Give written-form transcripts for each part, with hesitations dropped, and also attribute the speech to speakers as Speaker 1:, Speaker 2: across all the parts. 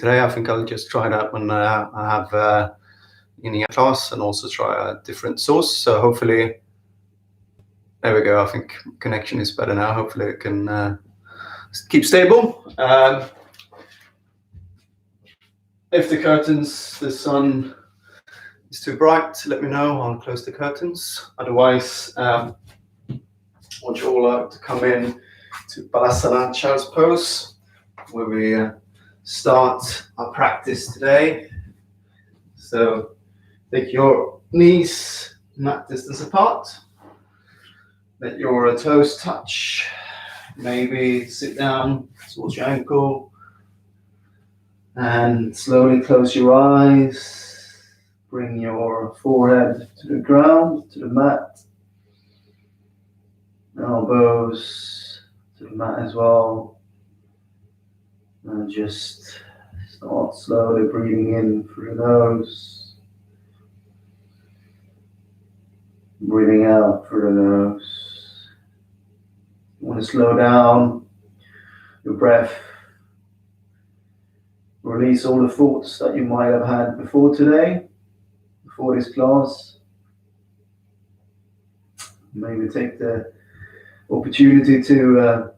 Speaker 1: Today I think I'll just try that when I have in class, and also try a different source. So hopefully, there we go. I think connection is better now. Hopefully it can keep stable. If the curtains, the sun is too bright, let me know. I'll close the curtains. Otherwise, I want you all to come in to Balasana Child's Pose, where we start our practice today. So take your knees mat distance apart. Let your toes touch. Maybe sit down towards your ankle. And slowly close your eyes. Bring your forehead to the ground, to the mat. Elbows to the mat as well. And just start slowly breathing in through the nose. Breathing out through the nose. You want to slow down your breath. Release all the thoughts that you might have had before today, before this class. Maybe take the opportunity to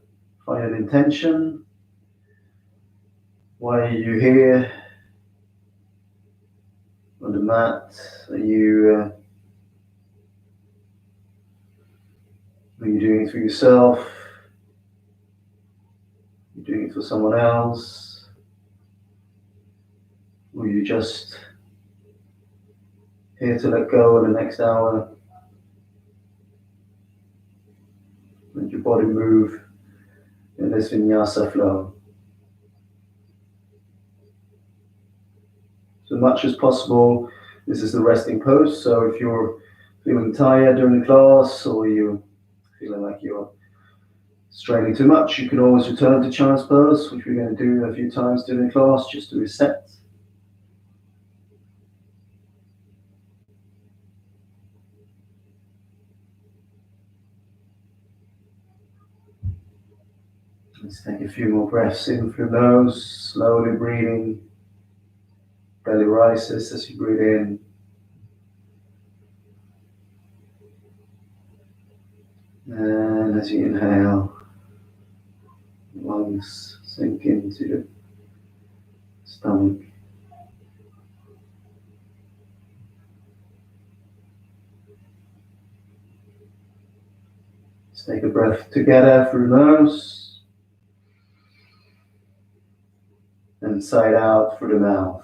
Speaker 1: find an intention. Why are you here on the mat? Are you doing it for yourself? Are you doing it for someone else? Or are you just here to let go in the next hour? Let your body move in this Vinyasa flow. So much as possible, this is the resting pose. So if you're feeling tired during the class, or you're feeling like you're straining too much, you can always return to child's pose, which we're going to do a few times during the class, just to reset. Let's take a few more breaths in through the nose, slowly breathing. Belly rises as you breathe in. And as you inhale, lungs sink into the stomach. Let's take a breath together through the nose. And side out through the mouth.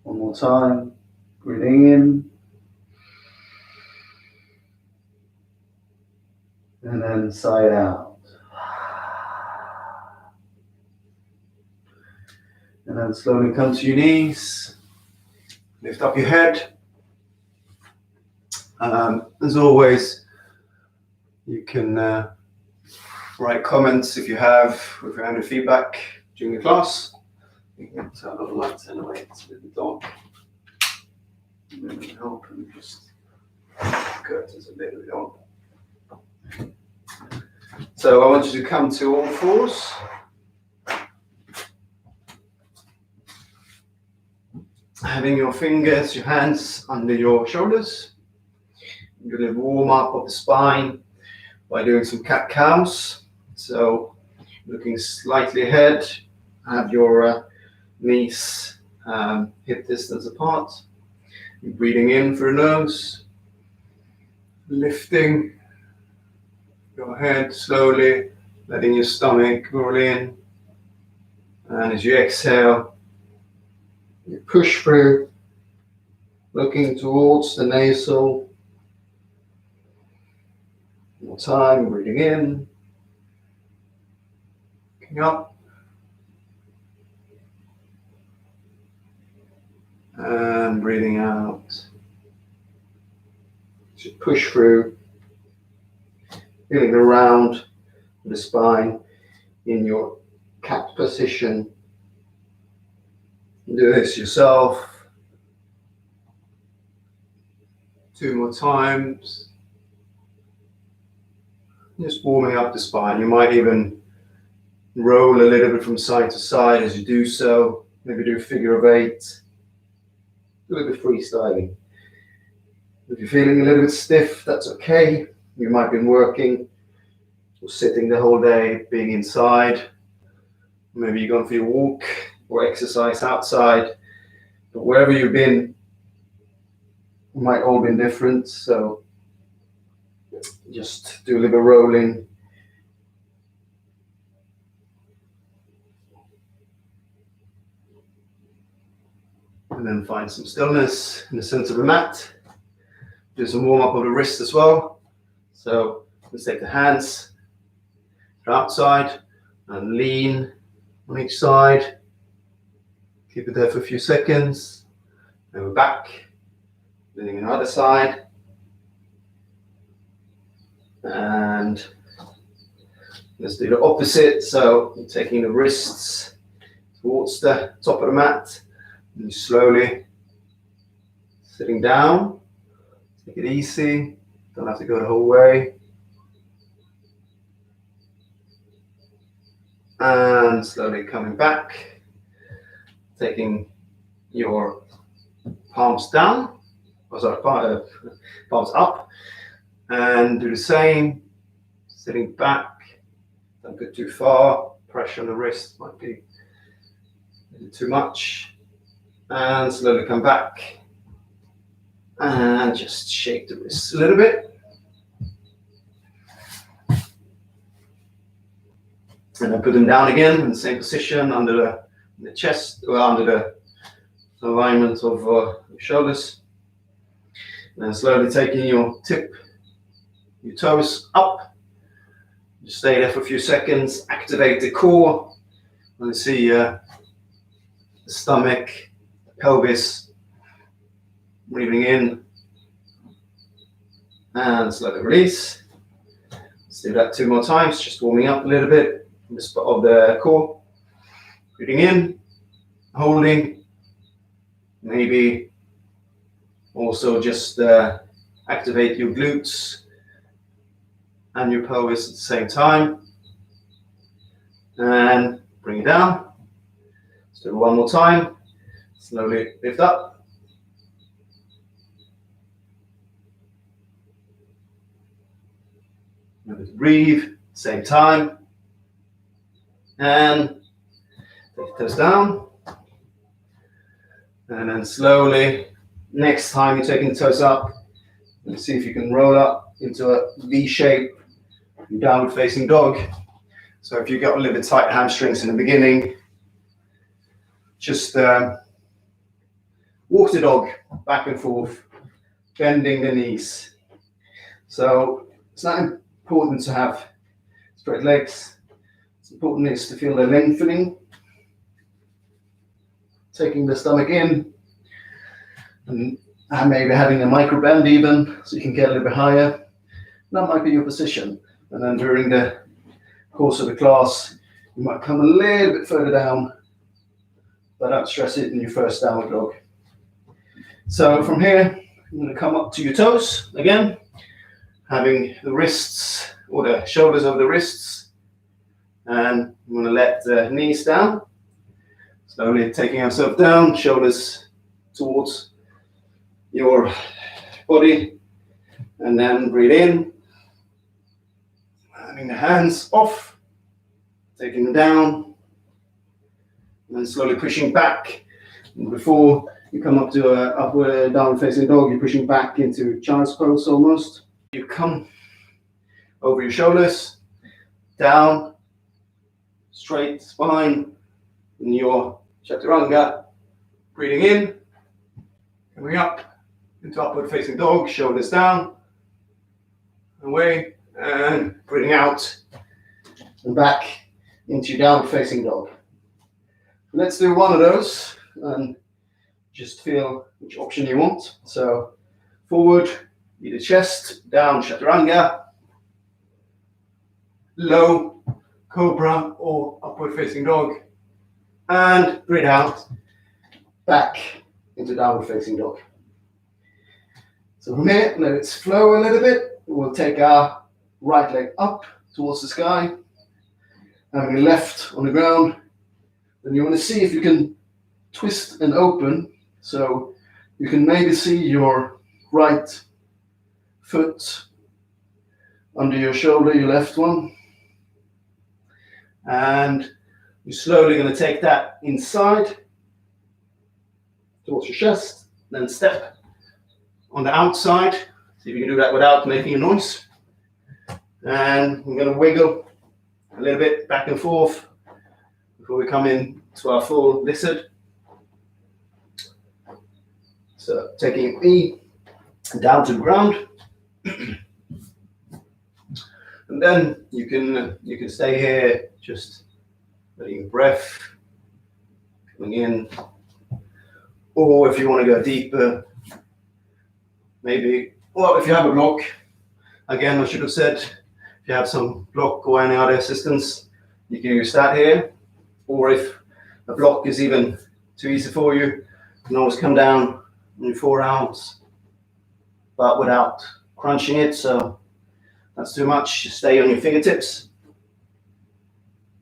Speaker 1: One more time. Breathing in. And then side out. And then slowly come to your knees. Lift up your head. As always, you can write comments if you have any feedback during the class. You can turn on the lights anyway, it's a little dark. Maybe help and just curtains a little bit on. So I want you to come to all fours. Having your fingers, your hands under your shoulders. You're going to warm up of the spine by doing some cat-cows. So looking slightly ahead, have your knees hip distance apart. You're breathing in through the nose, lifting your head slowly, letting your stomach roll in. And as you exhale, you push through, looking towards the nasal. One more time, breathing in, looking up. And breathing out. So push through, feeling around the spine in your cat position. Do this yourself. 2 more times. Just warming up the spine. You might even roll a little bit from side to side as you do so. Maybe do a figure of 8. A little bit freestyling. If you're feeling a little bit stiff, that's okay. You might have been working or sitting the whole day, being inside. Maybe you've gone for your walk or exercise outside. But wherever you've been, it might all been different. So just do a little bit of rolling. And then find some stillness in the center of the mat. Do some warm up of the wrist as well. So let's take the hands outside and lean on each side. Keep it there for a few seconds. Then we're back, leaning on the other side. And let's do the opposite. So you're taking the wrists towards the top of the mat. And you slowly sitting down. Take it easy. Don't have to go the whole way. And slowly coming back. Taking your palms down. Oh, sorry, palms up. And do the same. Sitting back. Don't go too far. Pressure on the wrist might be a little too much. And slowly come back and just shake the wrists a little bit. And then put them down again in the same position under the chest, or under the alignment of your shoulders. And then slowly taking your toes up. Just stay there for a few seconds, activate the core. And you see the stomach, pelvis, breathing in and slowly release. Let's do that 2 more times, just warming up a little bit from the spot of the core. Breathing in, holding, maybe also just activate your glutes and your pelvis at the same time. And bring it down. Let's do it 1 more time. Slowly lift up. Remember to breathe, same time. And take the toes down. And then slowly, next time you're taking the toes up, let's see if you can roll up into a V shape, downward facing dog. So if you've got a little bit tight hamstrings in the beginning, just walk the dog back and forth, bending the knees. So it's not important to have straight legs. It's important is to feel the lengthening, taking the stomach in, and maybe having a micro bend even, so you can get a little bit higher. That might be your position. And then during the course of the class, you might come a little bit further down, but don't stress it in your first downward dog. So from here, I'm going to come up to your toes again, having the wrists or the shoulders over the wrists, and I'm going to let the knees down. Slowly taking ourselves down, shoulders towards your body, and then breathe in, having the hands off, taking them down, and then slowly pushing back. And before you come up to an upward downward facing dog, you're pushing back into child's pose almost. You come over your shoulders, down, straight spine, in your chaturanga, breathing in, coming up into upward facing dog, shoulders down, away, and breathing out, and back into downward facing dog. Let's do one of those, and just feel which option you want. So forward, either chest, down, chaturanga, low, cobra, or upward facing dog, and breathe out, back into downward facing dog. So from here, let it flow a little bit. We'll take our right leg up towards the sky, having your left on the ground. Then you want to see if you can twist and open, so you can maybe see your right foot under your shoulder, your left one. And you're slowly going to take that inside towards your chest, then step on the outside. See if you can do that without making a noise. And we're going to wiggle a little bit back and forth before we come in to our full lizard. So taking E down to the ground. And then you can stay here, just letting your breath coming in. Or if you want to go deeper, maybe, well, if you have a block, again, I should have said, if you have some block or any other assistance, you can use that here. Or if a block is even too easy for you, you can always come down on your forearms, but without crunching it, so that's too much. Just stay on your fingertips.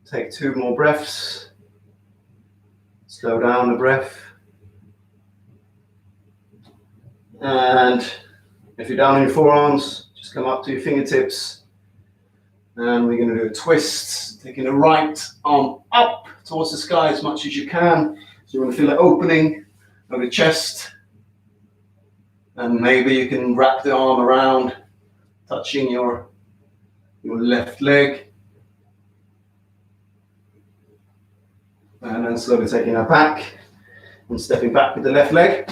Speaker 1: Take 2 more breaths. Slow down the breath. And if you're down on your forearms, just come up to your fingertips. And we're going to do a twist, taking the right arm up towards the sky as much as you can. So you want to feel it opening of the chest. And maybe you can wrap the arm around, touching your left leg. And then slowly taking that back and stepping back with the left leg.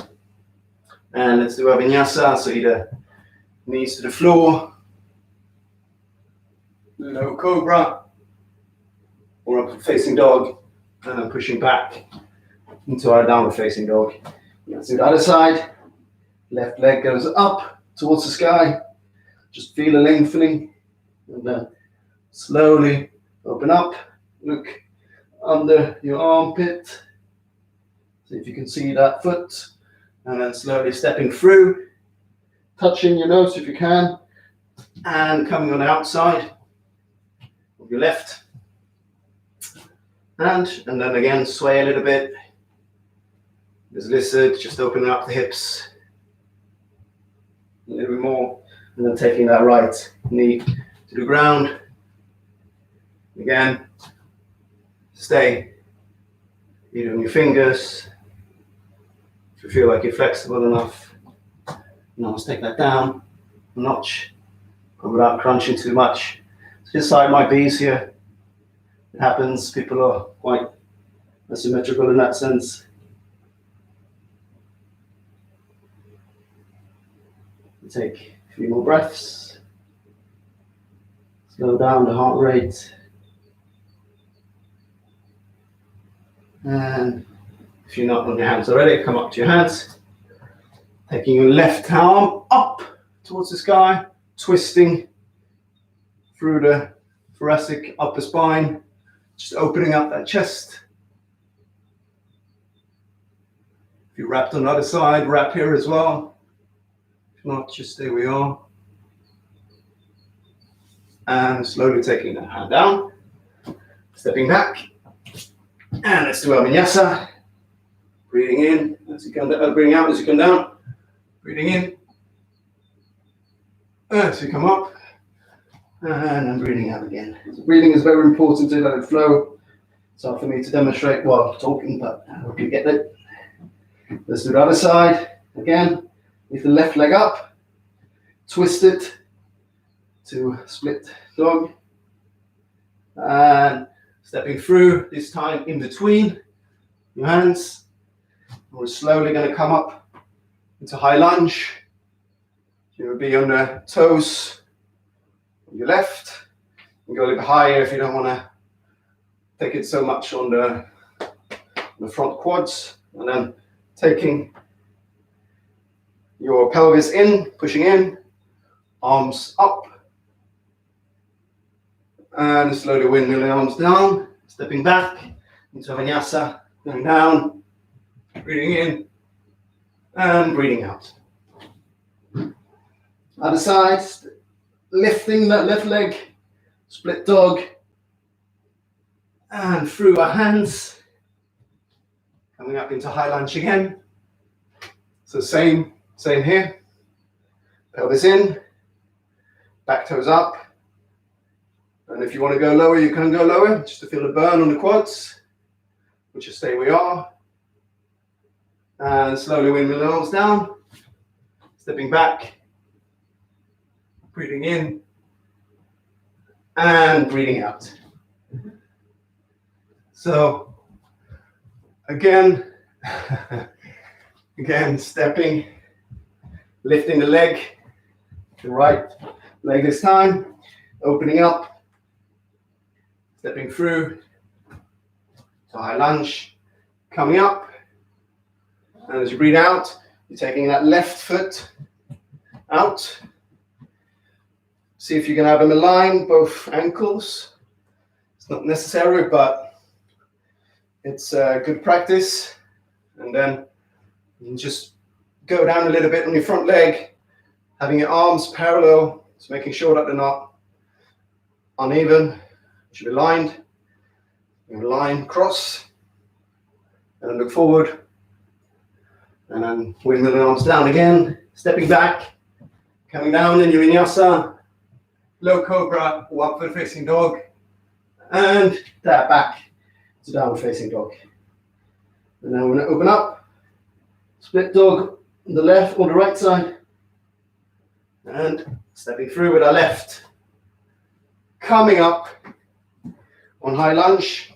Speaker 1: And let's do a vinyasa, so either knees to the floor, low cobra, or up facing dog, and then pushing back into our downward facing dog. Let's do the other side. Left leg goes up towards the sky. Just feel a lengthening, and then slowly open up. Look under your armpit. See if you can see that foot. And then slowly stepping through, touching your nose if you can, and coming on the outside of your left hand. And then again, sway a little bit. This lizard, just opening up the hips a little bit more. And then taking that right knee to the ground. Again, stay either on your fingers. If you feel like you're flexible enough, now let's take that down a notch, but without crunching too much. So this side might be easier. It happens, people are quite asymmetrical in that sense. Take a few more breaths. Slow down the heart rate. And if you're not on your hands already, come up to your hands. Taking your left arm up towards the sky, twisting through the thoracic upper spine, just opening up that chest. If you're wrapped on the other side, wrap here as well. If not, just stay where you are. And slowly taking that hand down, stepping back. And let's do our vinyasa. Breathing in as you come down, breathing out as you come down. Breathing in as you come up. And then breathing out again. So breathing is very important to let it flow. It's hard for me to demonstrate while talking, but I hope you get it. Let's do the other side. Again, with the left leg up. Twist it to split dog. And stepping through, this time in between your hands. We're slowly going to come up into high lunge. You'll be on the toes on your left. You go a little bit higher if you don't want to take it so much on the front quads. And then taking your pelvis in, pushing in, arms up. And slowly windmill the arms down, stepping back into vinyasa, going down, breathing in, and breathing out. Other side, lifting that left leg, split dog, and through our hands, coming up into high lunge again. So same here. Pelvis in, back toes up. And if you want to go lower, you can go lower, just to feel the burn on the quads. We'll just stay where we are. And slowly windmill the arms down, stepping back, breathing in, and breathing out. So, again, stepping, lifting the leg, the right leg this time, opening up, stepping through to high lunge, coming up. And as you breathe out, you're taking that left foot out. See if you can have them align, both ankles. It's not necessary, but it's good practice. And then you can just go down a little bit on your front leg, having your arms parallel, so making sure that they're not uneven. Should be lined. You line, cross, and then look forward. And then windmill the arms down again, stepping back, coming down in your vinyasa, low cobra, or upward facing dog, and that back to downward facing dog. And then we're going to open up, split dog on the left or the right side, and stepping through with our left, coming up on high lunge,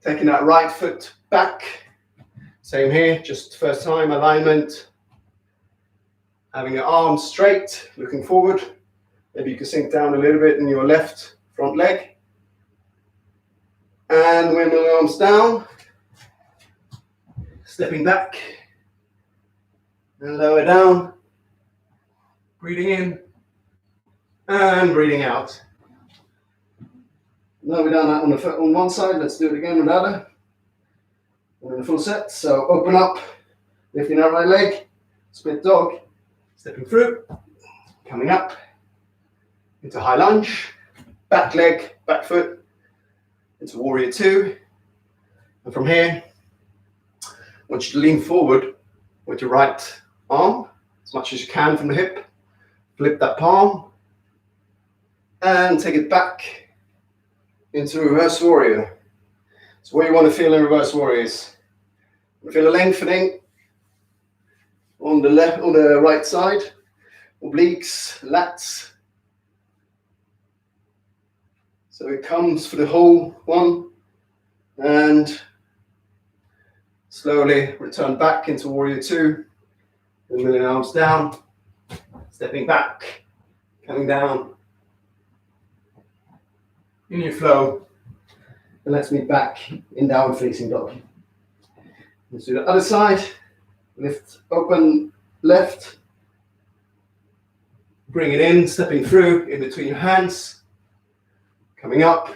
Speaker 1: taking that right foot back. Same here, just first time alignment. Having your arms straight, looking forward. Maybe you can sink down a little bit in your left front leg. And windmill the arms down. Stepping back. And lower down. Breathing in. And breathing out. Now we've done that on one side, let's do it again on the other. We're in a full set, so open up, lifting that right leg, split dog, stepping through, coming up into high lunge, back leg, back foot, into warrior two. And from here, I want you to lean forward with your right arm, as much as you can from the hip, flip that palm, and take it back into reverse warrior. So what you want to feel in reverse warrior is, feel a lengthening on the right side, obliques, lats. So it comes for the whole one, and slowly return back into warrior two, windmilling arms down, stepping back, coming down. In your flow, and let's meet back in downward facing dog. Let's do the other side. Lift open left. Bring it in, stepping through in between your hands. Coming up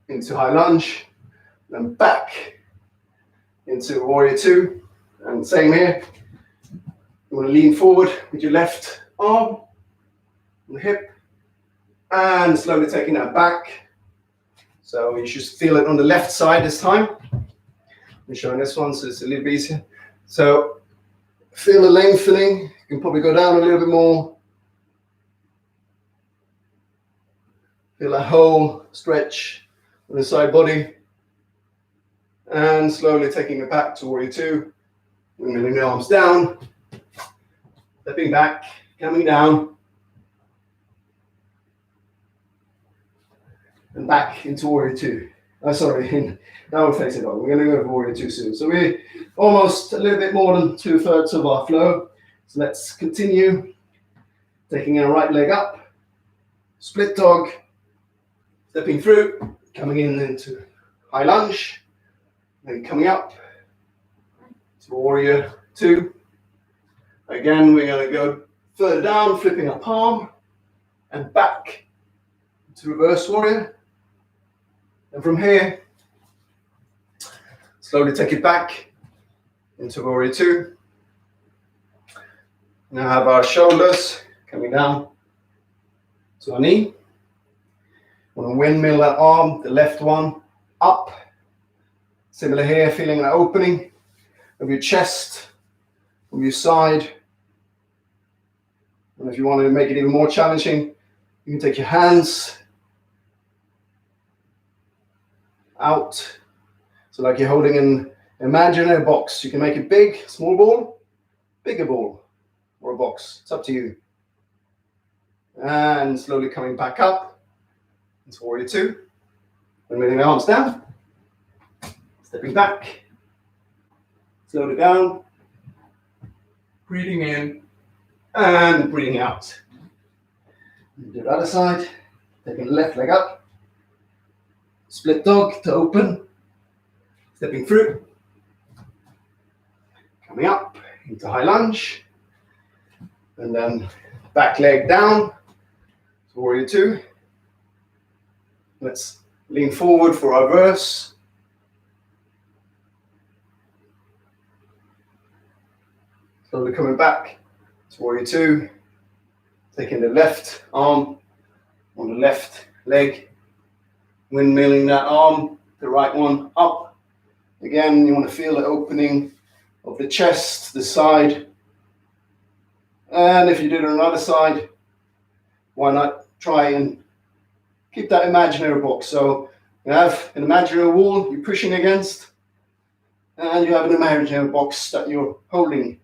Speaker 1: into high lunge. Then back into warrior two. And same here. You want to lean forward with your left arm on the hip. And slowly taking that back. So you should feel it on the left side this time. I'm showing this one, so it's a little bit easier. So feel the lengthening. You can probably go down a little bit more. Feel that whole stretch on the side body. And slowly taking it back to warrior two. Windmilling the arms down. Stepping back, coming down. And back into warrior two. In downward facing dog. We're going to go to warrior two soon. So we're almost a little bit more than 2/3 of our flow. So let's continue. Taking our right leg up. Split dog. Stepping through. Coming in into high lunge. Then coming up to warrior two. Again, we're going to go further down, flipping our palm. And back to reverse warrior. And from here, slowly take it back into warrior two. Now have our shoulders coming down to our knee. Want to windmill that arm, the left one, up. Similar here, feeling an opening of your chest, from your side. And if you want to make it even more challenging, you can take your hands out. So like you're holding an imaginary box. You can make it big, small ball, bigger ball, or a box. It's up to you. And slowly coming back up into warrior two. And moving the arms down. Stepping back. Slowly down. Breathing in and breathing out. And do the other side. Taking the left leg up. Split dog to open. Stepping through. Coming up into high lunge. And then back leg down. To warrior two. Let's lean forward for our verse. Slowly coming back to warrior two. Taking the left arm on the left leg. Windmilling that arm, the right one up. Again, you want to feel the opening of the chest, the side. And if you do it on the other side, why not try and keep that imaginary box. So you have an imaginary wall you're pushing against, and you have an imaginary box that you're holding.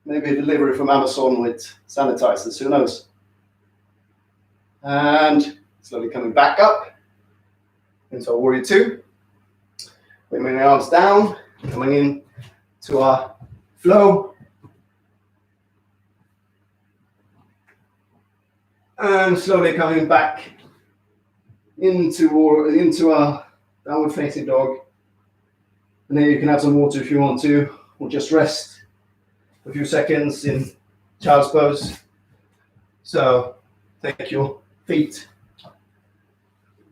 Speaker 1: Maybe a delivery from Amazon with sanitizers, who knows? And slowly coming back up into our warrior two. Bringing the arms down, coming in to our flow. And slowly coming back into our downward facing dog. And then you can have some water if you want to, or just rest for a few seconds in child's pose. So take your feet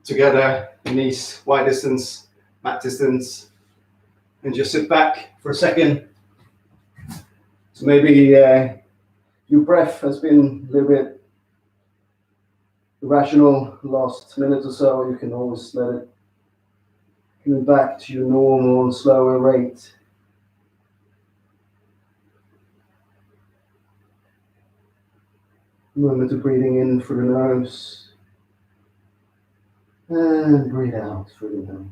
Speaker 1: together, knees wide distance, mat distance, and just sit back for a second. So maybe your breath has been a little bit irrational the last minute or so. You can always let it come back to your normal and slower rate. Remember to breathing in through the nose and breathe out through the nose.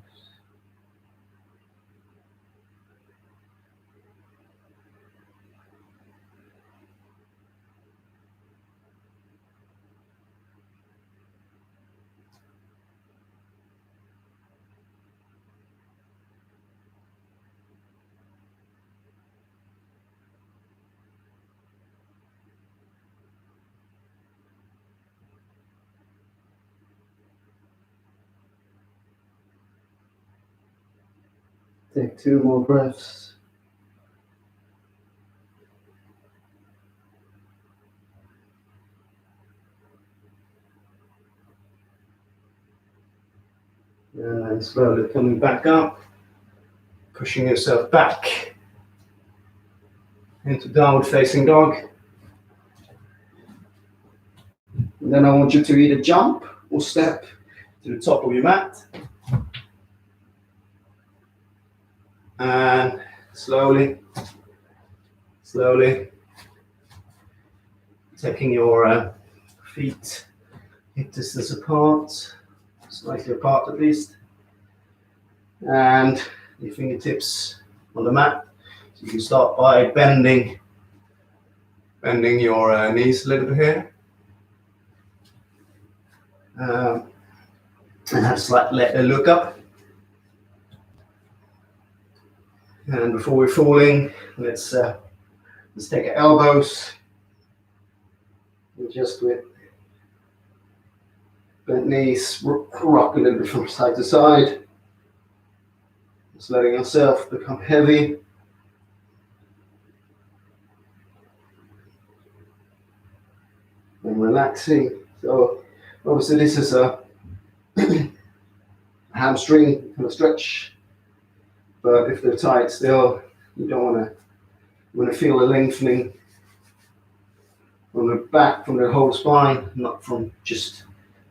Speaker 1: Take 2 more breaths. And then slowly coming back up, pushing yourself back into downward facing dog. And then I want you to either jump or step to the top of your mat. And slowly taking your feet hip distance apart, slightly apart at least, and your fingertips on the mat. So you can start by bending your knees a little bit here, and have a slight look up. And before we're falling, let's take our elbows, and just with bent knees, rock a little bit from side to side. Just letting yourself become heavy. And relaxing. So obviously this is a hamstring kind of stretch. But if they're tight still, you don't want to feel a lengthening from the back, from the whole spine, not from just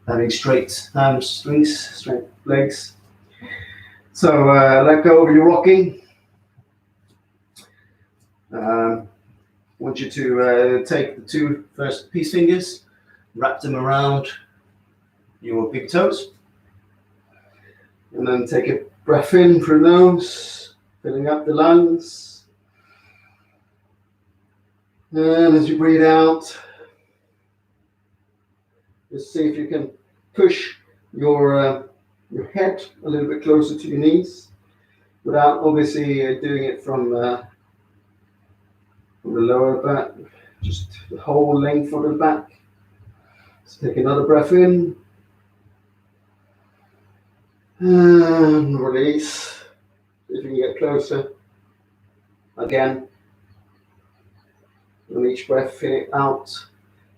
Speaker 1: having straight hamstrings, straight legs. So let go of your rocking. I want you to take the two first peace fingers, wrap them around your big toes, and then take a breath in through the nose, filling up the lungs. And as you breathe out, just see if you can push your head a little bit closer to your knees, without obviously doing it from the lower back, just the whole length of the back. So take another breath in and release. If you can get closer again. And each breath out.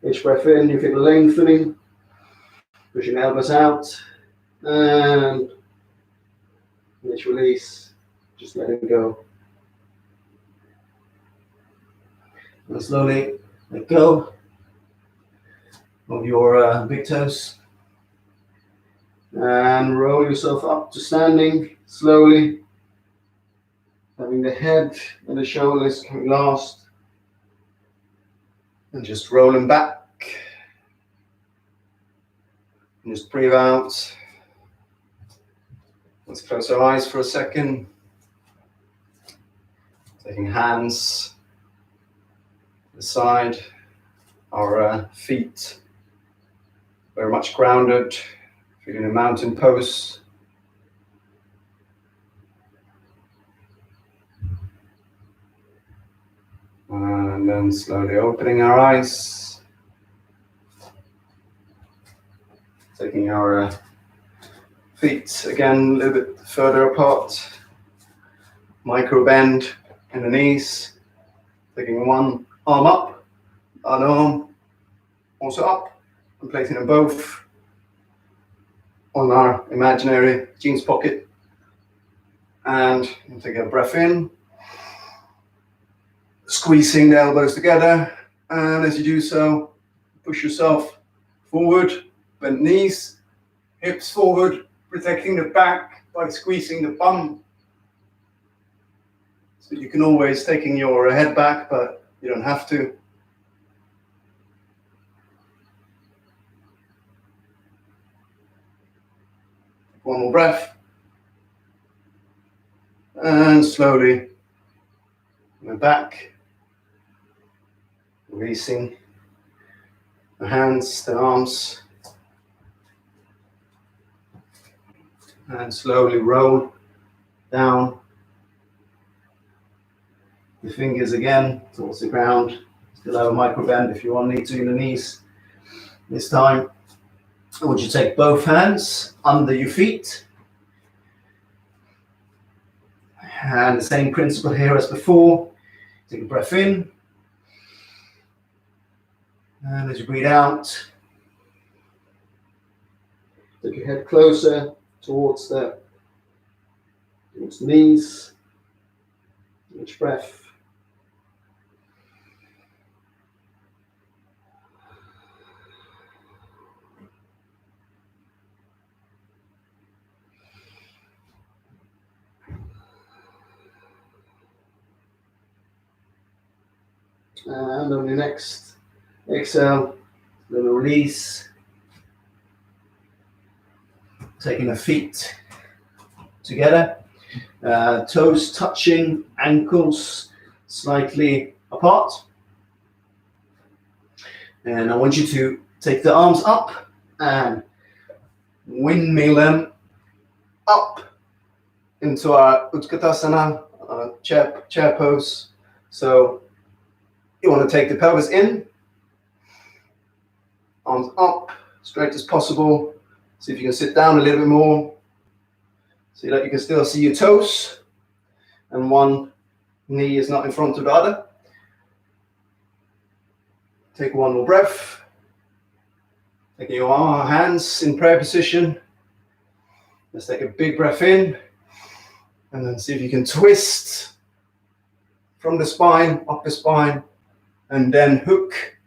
Speaker 1: Each breath in, you feel lengthening, pushing the elbows out, and each release, just letting go. And slowly let go of your big toes. And roll yourself up to standing slowly, having the head and the shoulders coming last. And just rolling back. And just breathe out. Let's close our eyes for a second. Taking hands to the side, our feet very much grounded, feeling a mountain pose. And then slowly opening our eyes, taking our feet again a little bit further apart, micro bend in the knees, taking one arm up, other arm also up, and placing them both on our imaginary jeans pocket. And we'll take a breath in, squeezing the elbows together, and as you do so, push yourself forward, bend knees, hips forward, protecting the back by squeezing the bum. So you can always taking your head back, but you don't have to. One more breath. And slowly we're back. Releasing the hands, the arms. And slowly roll down the fingers again towards the ground. Still have a micro bend if you want need to in the knees. This time, I want you to take both hands under your feet. And the same principle here as before. Take a breath in. And as you breathe out, take your head closer towards the knees. Each breath. And on the next exhale, then release. Taking the feet together, toes touching, ankles slightly apart. And I want you to take the arms up and windmill them up into our Utkatasana, chair pose. So you want to take the pelvis in, arms up, straight as possible. See if you can sit down a little bit more. See that you can still see your toes, and one knee is not in front of the other. Take one more breath. Taking your hands in prayer position. Let's take a big breath in, and then see if you can twist from the spine, up the spine, and then hook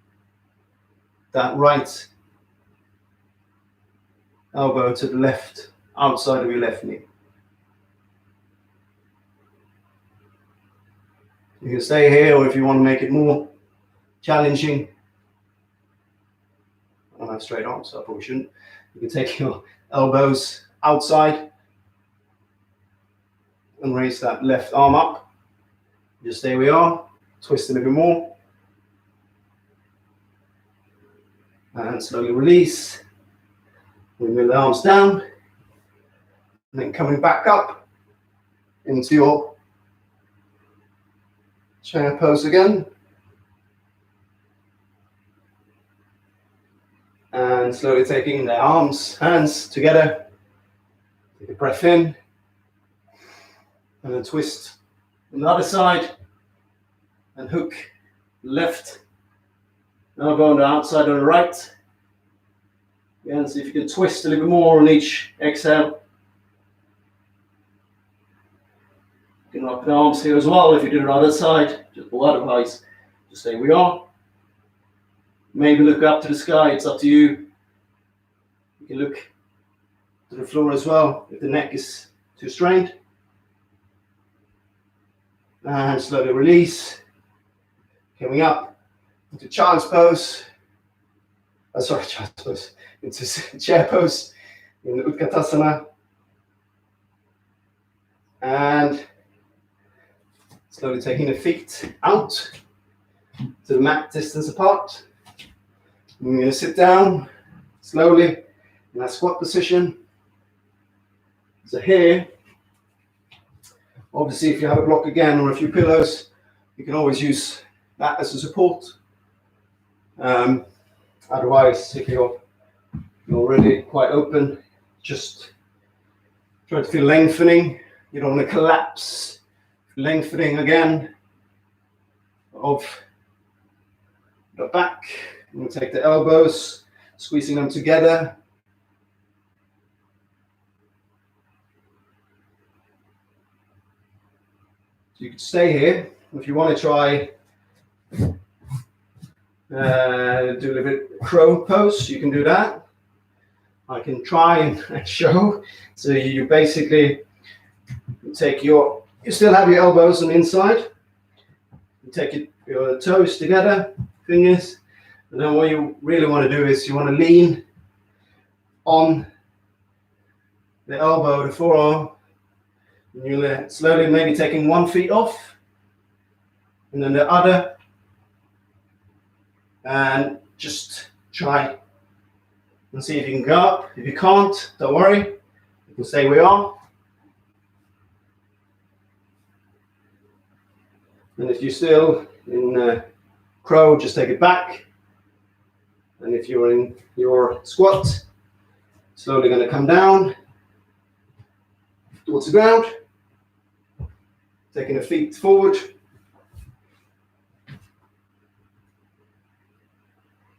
Speaker 1: that right elbow to the left, outside of your left knee. You can stay here, or if you want to make it more challenging, I don't have straight arms, so I probably shouldn't. You can take your elbows outside and raise that left arm up. Just stay where we are, twist a little bit more. And slowly release. We move the arms down. And then coming back up into your chair pose again. And slowly taking the arms, hands together. Take a breath in. And then twist on the other side. And hook left elbow on the outside on the right. Again, see if you can twist a little bit more on each exhale. You can lock the arms here as well if you do it on the other side. Just otherwise, just stay where we are. Maybe look up to the sky, it's up to you. You can look to the floor as well if the neck is too strained. And slowly release. Coming up into child's pose. Child's pose. Into chair pose in the Utkatasana. And slowly taking the feet out to the mat distance apart. I'm going to sit down slowly in that squat position. So here, obviously if you have a block again or a few pillows, you can always use that as a support. Otherwise, if you're already quite open, just try to feel lengthening. You don't want to collapse. Lengthening again of the back. We'll take the elbows, squeezing them together. So you can stay here. If you want to try do a little bit crow pose, you can do that. I can try and show. So you basically take you still have your elbows on the inside. You take your toes together, fingers. And then what you really want to do is you want to lean on the elbow, the forearm. And you're slowly maybe taking one foot off. And then the other. And just try and see if you can go up. If you can't, don't worry. You can stay where you are. And if you're still in crow, just take it back. And if you're in your squat, slowly going to come down towards the ground. Taking the feet forward.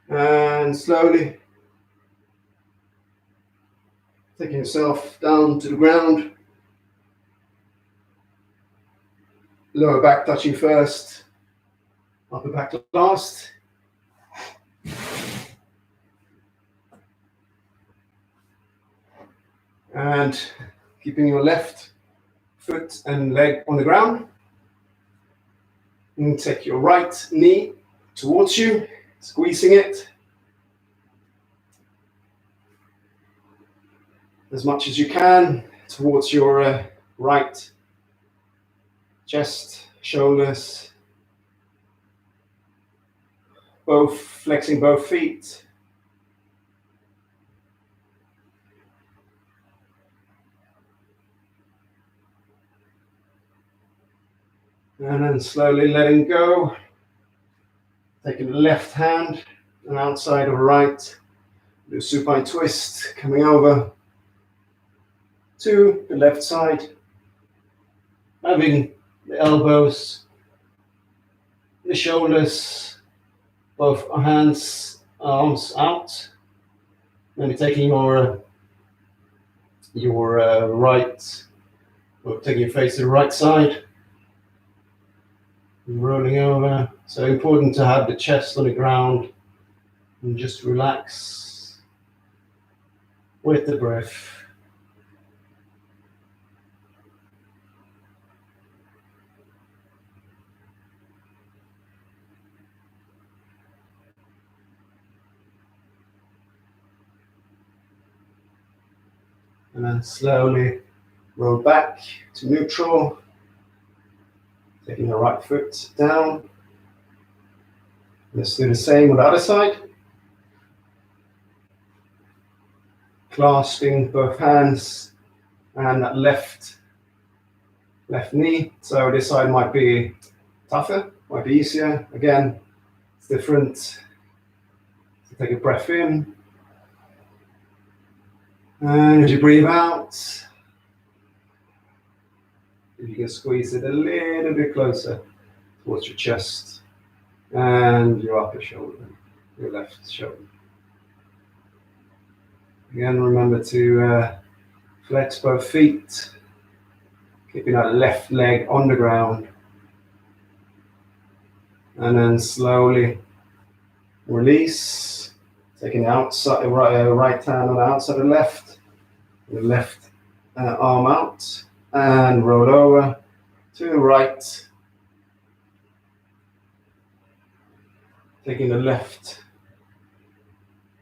Speaker 1: And slowly taking yourself down to the ground. Lower back touching first, upper back last. And keeping your left foot and leg on the ground. And take your right knee towards you, squeezing it as much as you can towards your right chest, shoulders, both flexing both feet. And then slowly letting go, taking the left hand and outside of right, do a supine twist, coming over to the left side, having the elbows, the shoulders, both hands, arms out. Maybe taking your right, or taking your face to the right side, and rolling over. So important to have the chest on the ground and just relax. with the breath. And then slowly roll back to neutral, taking the right foot down. Let's do the same with the other side. Clasping both hands and that left knee. So this side might be tougher, might be easier. Again, it's different. So take a breath in. And as you breathe out, if you can squeeze it a little bit closer towards your chest and your upper shoulder, your left shoulder. Again, remember to flex both feet, keeping that left leg on the ground. And then slowly release, taking the outside, right hand on the outside of the left arm out, and roll over to the right, taking the left,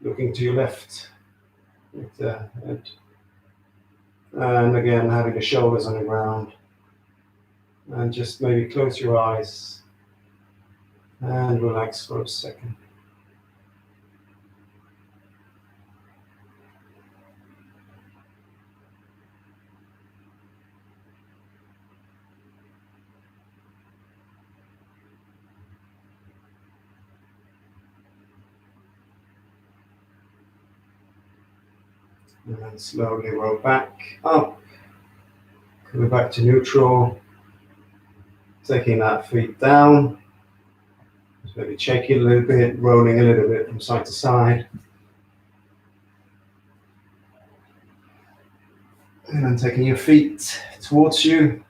Speaker 1: looking to your left with the head, and again having the shoulders on the ground, and just maybe close your eyes and relax for a second. And then slowly roll back up, coming back to neutral, taking that feet down, just maybe shake it a little bit, rolling a little bit from side to side. And then taking your feet towards you.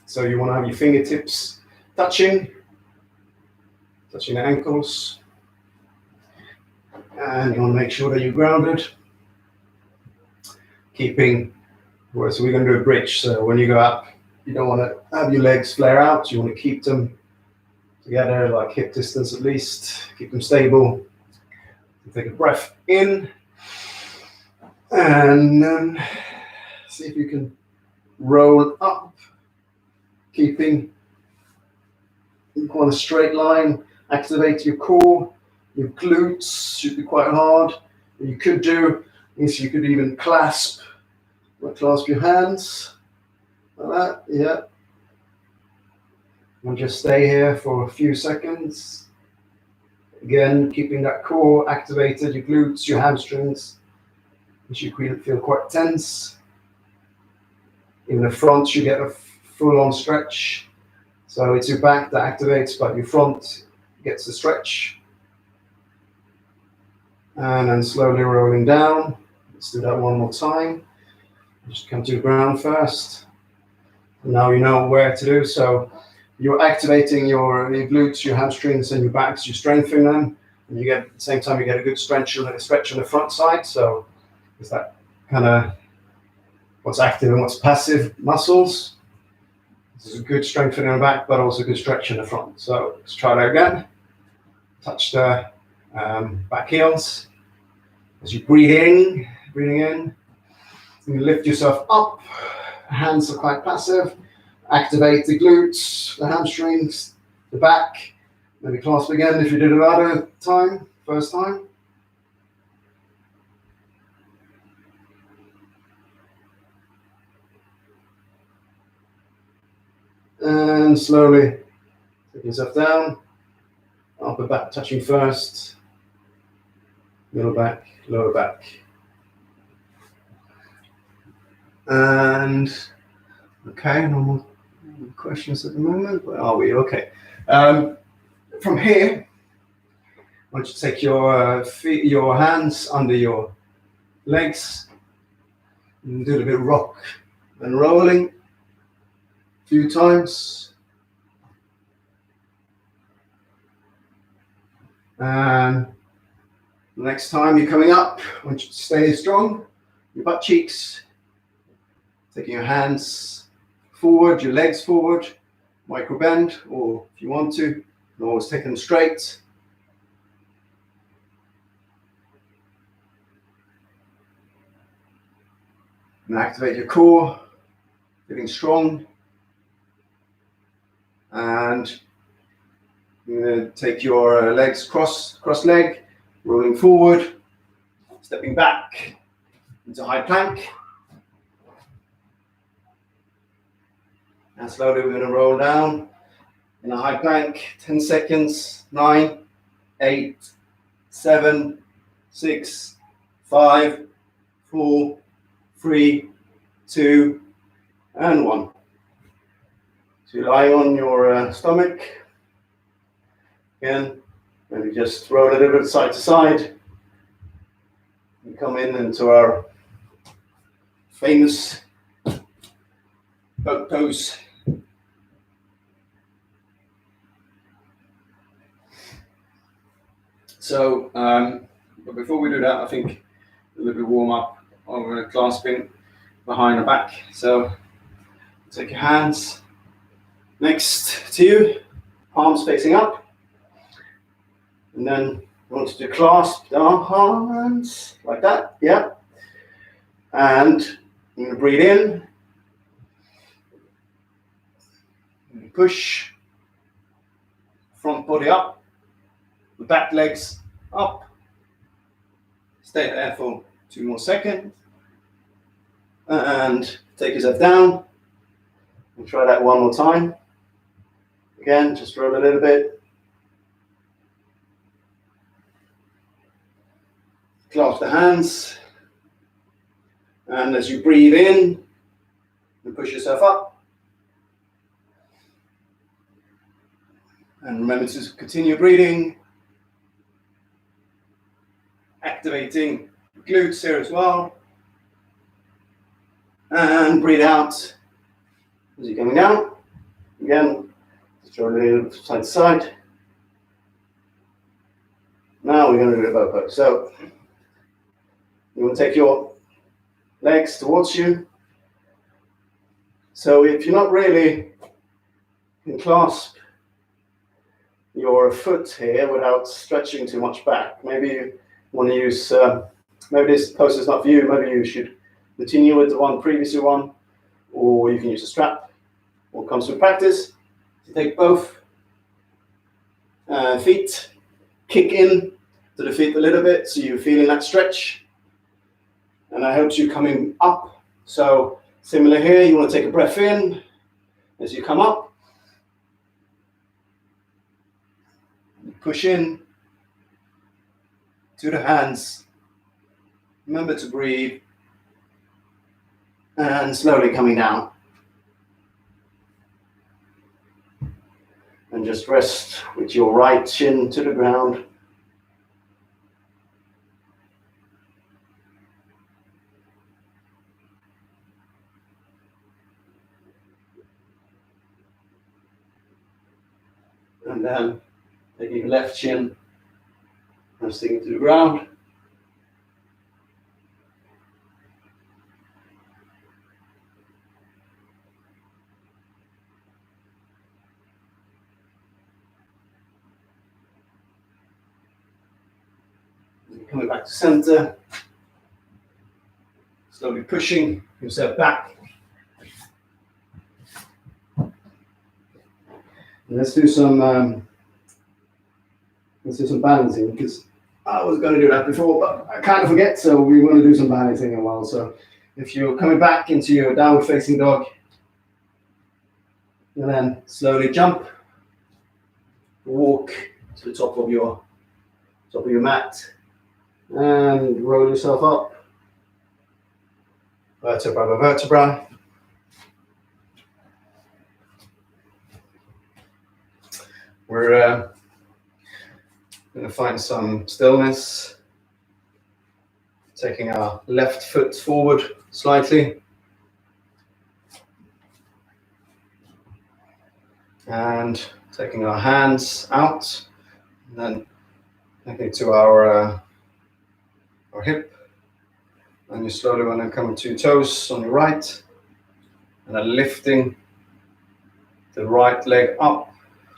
Speaker 1: So you want to have your fingertips touching the ankles. And you want to make sure that you're grounded. Keeping, so we're going to do a bridge. So when you go up, you don't want to have your legs flare out. You want to keep them together, like hip distance at least. Keep them stable. Take a breath in. And then see if you can roll up, keeping on a straight line. Activate your core. Your glutes should be quite hard. What you could do is you could even clasp your hands like that. Yeah. And just stay here for a few seconds. Again, keeping that core activated, your glutes, your hamstrings, which you feel quite tense. In the front, you get a full-on stretch. So it's your back that activates, but your front gets the stretch. And then slowly rolling down. Let's do that one more time. Just come to the ground first. And now you know where to do. So you're activating your glutes, your hamstrings, and your backs. You're strengthening them. And you get, at the same time, you get a good stretch on the front side. So it's that kind of what's active and what's passive muscles. This is a good strengthening in the back, but also a good stretch in the front. So let's try that again. Touch the back heels. As you breathing in, you lift yourself up. Hands are quite passive. Activate the glutes, the hamstrings, the back. Maybe clasp again if you did it other time, first time. And slowly take yourself down. Upper back touching first. Middle back, lower back. And okay, no more questions at the moment. Where are we? Okay. From here, I want you to take your feet, your hands under your legs, and do a bit of rock and rolling a few times. And The next time you're coming up, I want you to stay strong. Your butt cheeks, taking your hands forward, your legs forward, micro bend, or if you want to, you can always take them straight. And activate your core, feeling strong. And you're going to take your legs cross leg, rolling forward, stepping back into high plank. And slowly we're going to roll down in a high plank, 10 seconds, 9, 8, 7, 6, 5, 4, 3, 2, and 1. So you lie on your stomach. Again, maybe just roll a little bit side to side. And come into our famous boat pose. So, but before we do that, I think a little bit warm up on clasping behind the back. So, take your hands next to you, palms facing up, and then you want to clasp the hands like that, yeah. And you're going to breathe in, push front body up, the back legs up. Stay there for 2 more seconds, and take yourself down. And try that one more time. Again, just roll a little bit. Clasp the hands. And as you breathe in, you push yourself up. And remember to continue breathing. Activating glutes here as well. And breathe out as you're coming down. Again, just roll a little side to side. Now we're going to do a bow pose. So you want to take your legs towards you. So if you're not really can clasp your foot here without stretching too much back, maybe you want to use, maybe this pose is not for you, maybe you should continue with the one previously one, or you can use a strap. What comes with practice, you take both feet, kick in to the feet a little bit, so you're feeling that stretch, and that helps you coming up. So similar here, you want to take a breath in as you come up, push in to the hands, remember to breathe, and slowly coming down. And just rest with your right shin to the ground. And then taking your left shin, resting to the ground. Coming back to center, slowly pushing yourself back. And let's do some balancing, because I was going to do that before, but I kind of forget. So we want to do some balancing as well. So if you're coming back into your downward facing dog, and then slowly jump, walk to the top of your mat. And roll yourself up, vertebra by vertebra. We're going to find some stillness, taking our left foot forward slightly, and taking our hands out, and then taking to our or hip. And you slowly want to come to your toes on your right, and then lifting the right leg up,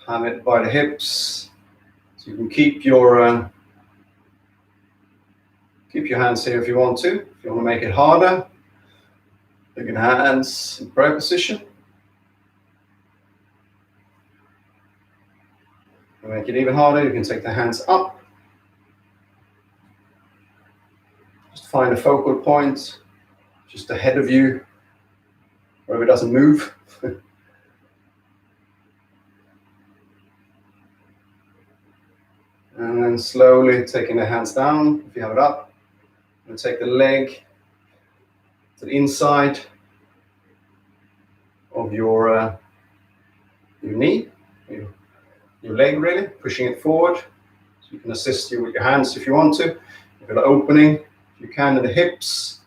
Speaker 1: have it by the hips. So you can keep your hands here if you want to. If you want to make it harder, you can have hands in prayer position. To make it even harder, you can take the hands up. Just find a focal point just ahead of you, where it doesn't move. And then slowly taking the hands down, if you have it up, and take the leg to the inside of your knee, your leg really, pushing it forward. So you can assist you with your hands if you want to. If you're opening, if you can, in the hips.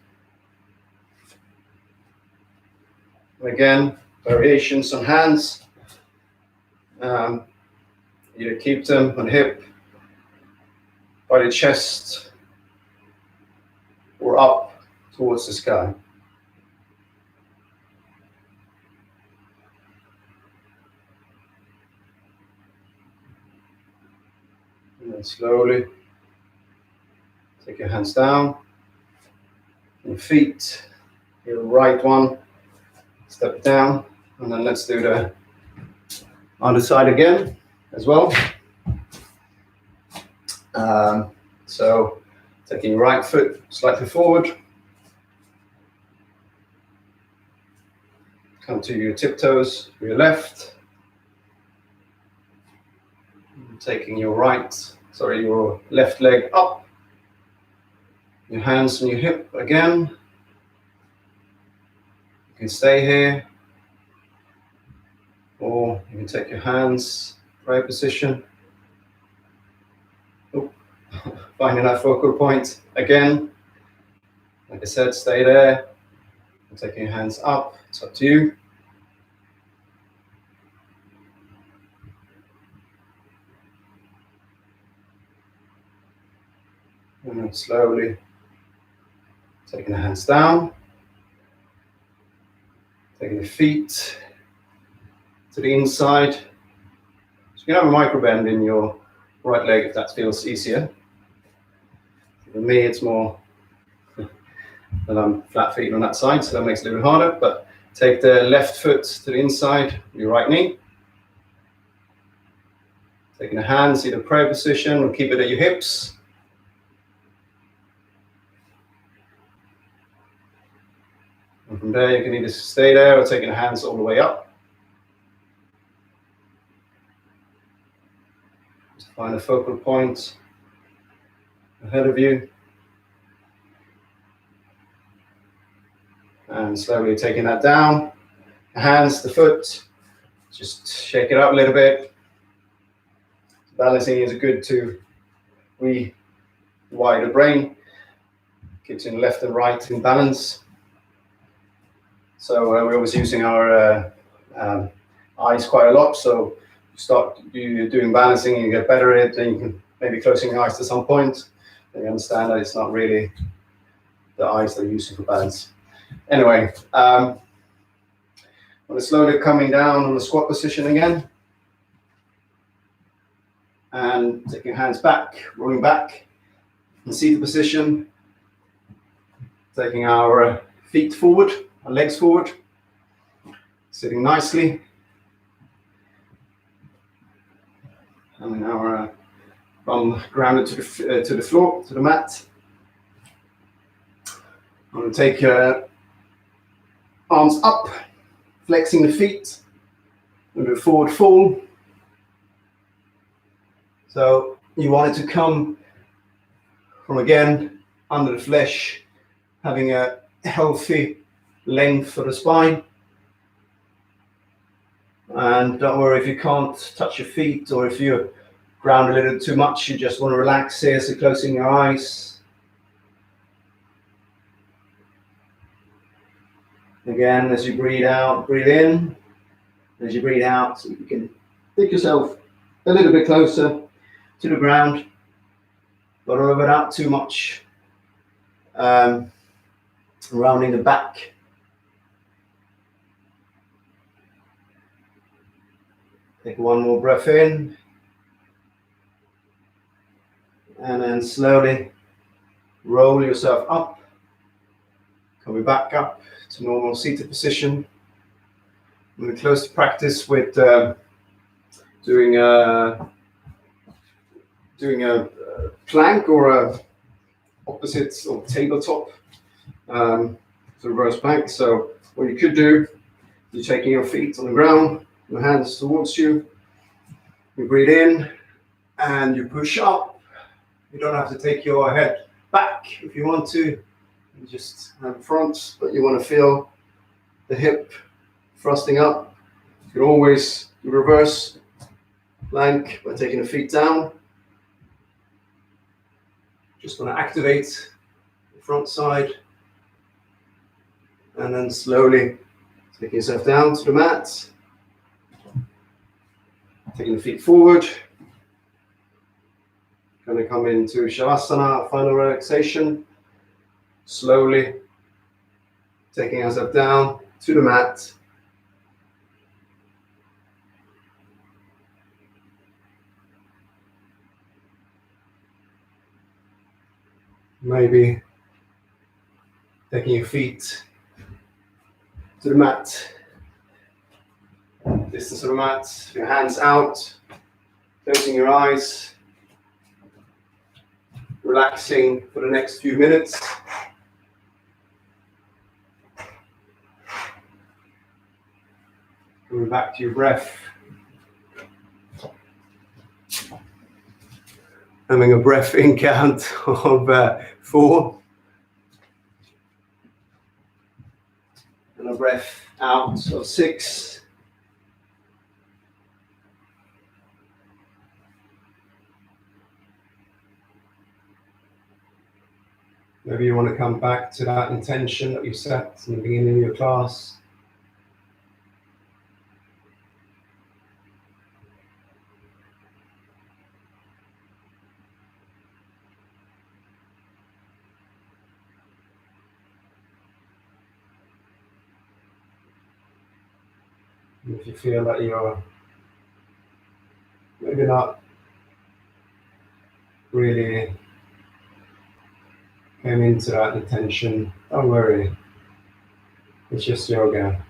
Speaker 1: And again, variations on hands. You keep them on the hip, by the chest, or up towards the sky. And then slowly take your hands down, your feet, your right one, step down, and then let's do the other side again as well. So taking your right foot slightly forward, come to your tiptoes for your left, taking your left leg up, your hands on your hip again. You can stay here, or you can take your hands, prayer position. Finding that focal point again. Like I said, stay there. And taking your hands up, it's up to you. And then slowly taking the hands down, taking the feet to the inside. So you can have a micro bend in your right leg if that feels easier. For me, it's more that I'm flat feet on that side, so that makes it a little bit harder. But take the left foot to the inside of your right knee. Taking the hands, either prayer position or keep it at your hips. And from there, you can either stay there or taking the hands all the way up. Just find a focal point ahead of you. And slowly taking that down. The hands, the foot, just shake it up a little bit. Balancing is good to rewire the brain. Keeps in left and right in balance. So we're always using our eyes quite a lot. So you start doing balancing and you get better at it, then you can maybe closing your eyes to some point. Then you understand that it's not really the eyes that you're using for balance. Anyway, I'm slowly coming down on the squat position again. And taking hands back, rolling back, and seated position. Taking our feet forward, our legs forward, sitting nicely. And our bum grounded to the floor, to the mat. I'm going to take your arms up, flexing the feet, and do a forward fold. So you want it to come from, again, under the flesh, having a healthy length for the spine. And don't worry if you can't touch your feet, or if you're ground a little too much, you just want to relax here, so closing your eyes. Again, as you breathe out, breathe in. As you breathe out, so you can take yourself a little bit closer to the ground, but not too much. Rounding the back. Take one more breath in. And then slowly roll yourself up. Coming back up to normal seated position. I'm going to close the practice with doing a plank or a opposite or tabletop reverse plank. So what you could do, you're taking your feet on the ground, your hands towards you. You breathe in and you push up. You don't have to take your head back if you want to. You just have front, but you want to feel the hip thrusting up. You can always do reverse plank by taking the feet down. Just want to activate the front side. And then slowly taking yourself down to the mat. Taking the feet forward. Going to come into Shavasana, final relaxation. Slowly taking yourself down to the mat. Maybe taking your feet to the mat. Distance of the mat, your hands out, closing your eyes, relaxing for the next few minutes. Coming back to your breath. Having a breath in count of 4. And a breath out of 6. Maybe you want to come back to that intention that you set in the beginning of your class. And if you feel that you're maybe not really came into that intention, don't worry. It's just yoga.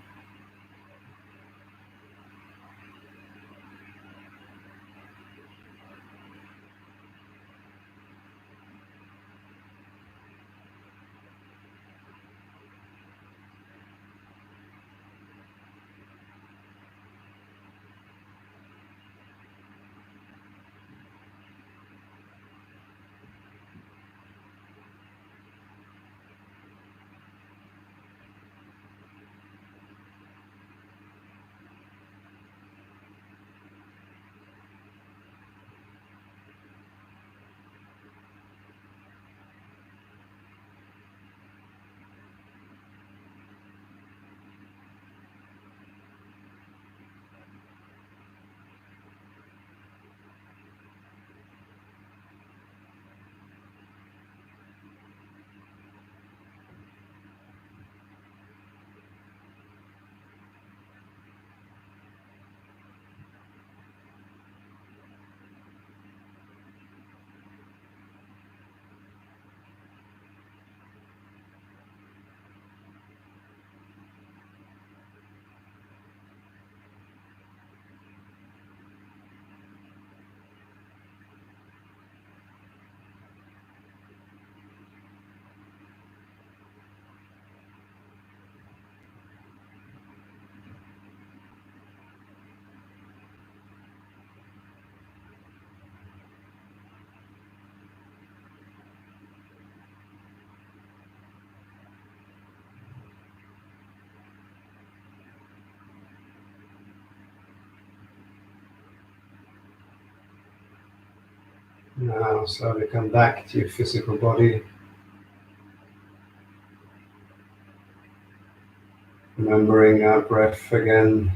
Speaker 1: Now slowly come back to your physical body. Remembering our breath again.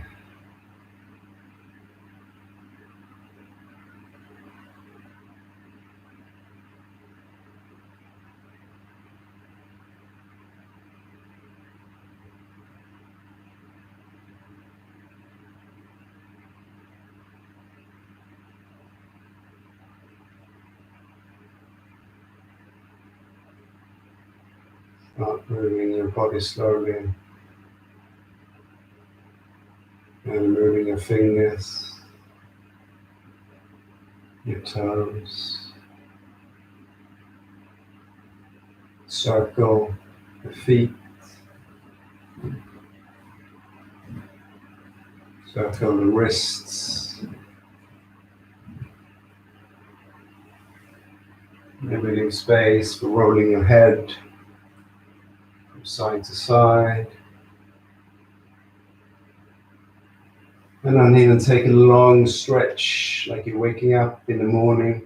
Speaker 1: Start moving your body slowly and moving your fingers, your toes, circle the feet, circle the wrists, leaving space for rolling your head from side to side. And then even take a long stretch like you're waking up in the morning.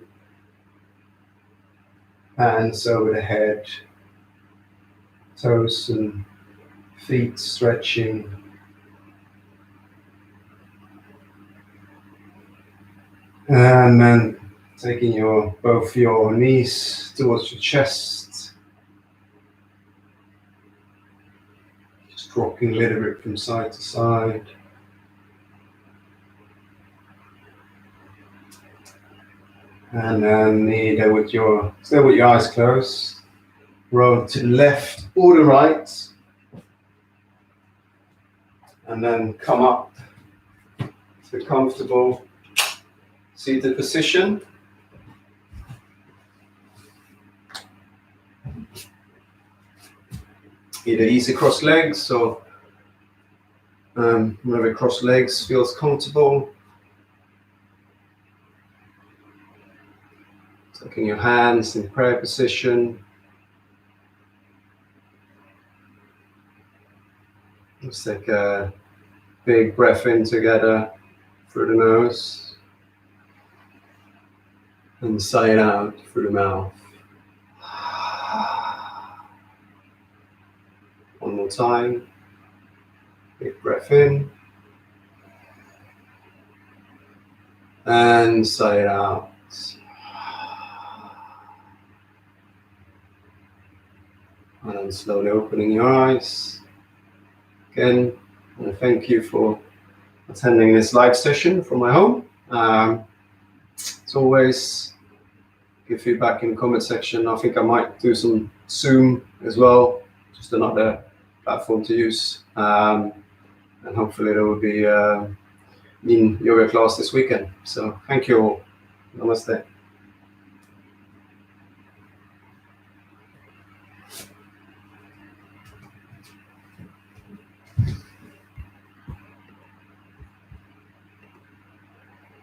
Speaker 1: Hands over the head, toes and feet stretching. And then taking both your knees towards your chest. Just rocking a little bit from side to side. And then still with your eyes closed, roll to the left or the right, and then come up to a comfortable seated position. Either easy crossed legs or wherever crossed legs feels comfortable. Taking your hands in prayer position. Let's take a big breath in together through the nose and sigh it out through the mouth. One more time. Big breath in and sigh it out. And then slowly opening your eyes. Again, I want to thank you for attending this live session from my home. As always, give feedback in the comment section. I think I might do some Zoom as well, just another platform to use. And hopefully there will be in yoga class this weekend. So thank you all. Namaste.